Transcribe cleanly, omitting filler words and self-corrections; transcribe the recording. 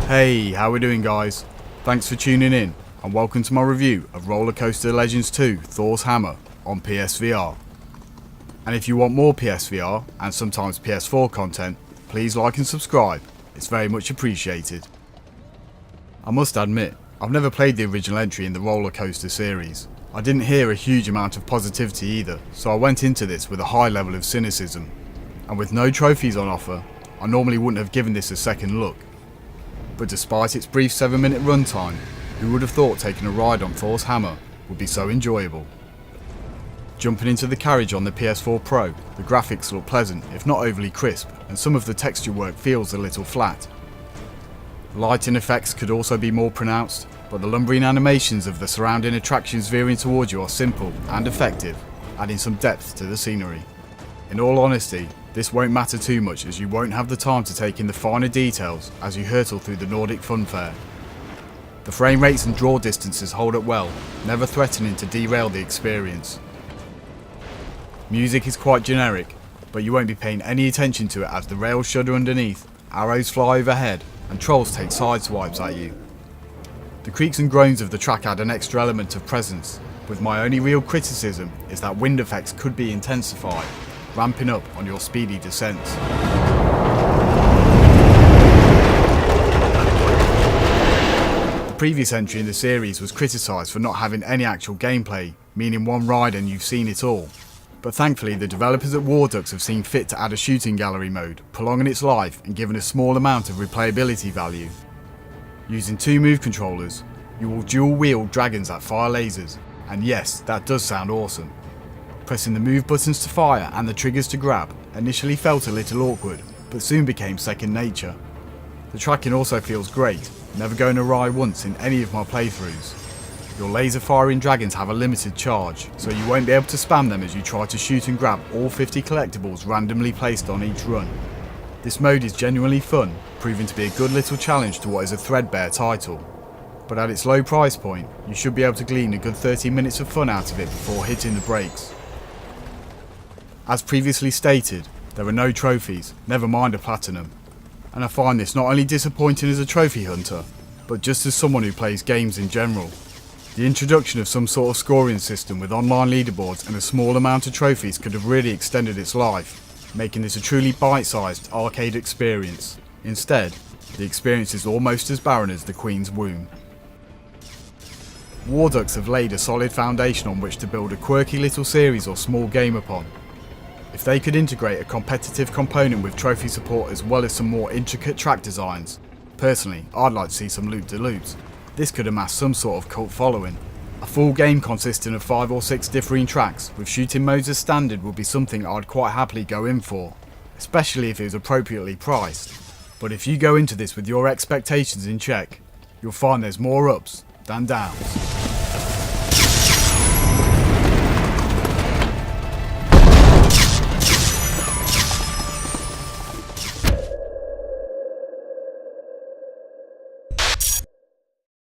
Hey, how we doing guys? Thanks for tuning in and welcome to my review of Rollercoaster Legends II Thor's Hammer on PSVR. And if you want more PSVR and sometimes PS4 content, please like and subscribe, it's very much appreciated. I must admit, I've never played the original entry in the Rollercoaster series. I didn't hear a huge amount of positivity either, so I went into this with a high level of cynicism. And with no trophies on offer, I normally wouldn't have given this a second look. But despite its brief 7-minute runtime, who would have thought taking a ride on Thor's Hammer would be so enjoyable? Jumping into the carriage on the PS4 Pro, the graphics look pleasant if not overly crisp, and some of the texture work feels a little flat. Lighting effects could also be more pronounced, but the lumbering animations of the surrounding attractions veering towards you are simple and effective, adding some depth to the scenery. In all honesty, this won't matter too much as you won't have the time to take in the finer details as you hurtle through the Nordic funfair. The frame rates and draw distances hold up well, never threatening to derail the experience. Music is quite generic, but you won't be paying any attention to it as the rails shudder underneath, arrows fly overhead, and trolls take side swipes at you. The creaks and groans of the track add an extra element of presence, with my only real criticism is that wind effects could be intensified, ramping up on your speedy descents. The previous entry in the series was criticised for not having any actual gameplay, meaning one ride and you've seen it all. But thankfully the developers at Warducks have seen fit to add a shooting gallery mode, prolonging its life and giving a small amount of replayability value. Using 2 move controllers, you will dual wield dragons that fire lasers, and yes, that does sound awesome. Pressing the move buttons to fire and the triggers to grab initially felt a little awkward, but soon became second nature. The tracking also feels great, never going awry once in any of my playthroughs. Your laser firing dragons have a limited charge, so you won't be able to spam them as you try to shoot and grab all 50 collectibles randomly placed on each run. This mode is genuinely fun, proving to be a good little challenge to what is a threadbare title. But at its low price point, you should be able to glean a good 30 minutes of fun out of it before hitting the brakes. As previously stated, there are no trophies, never mind a platinum. And I find this not only disappointing as a trophy hunter, but just as someone who plays games in general. The introduction of some sort of scoring system with online leaderboards and a small amount of trophies could have really extended its life, making this a truly bite-sized arcade experience. Instead, the experience is almost as barren as the Queen's womb. Warducks have laid a solid foundation on which to build a quirky little series or small game upon. If they could integrate a competitive component with trophy support as well as some more intricate track designs, personally I'd like to see some loop-de-loops. This could amass some sort of cult following. A full game consisting of 5 or 6 differing tracks with shooting modes as standard would be something I'd quite happily go in for, especially if it was appropriately priced. But if you go into this with your expectations in check, you'll find there's more ups than downs.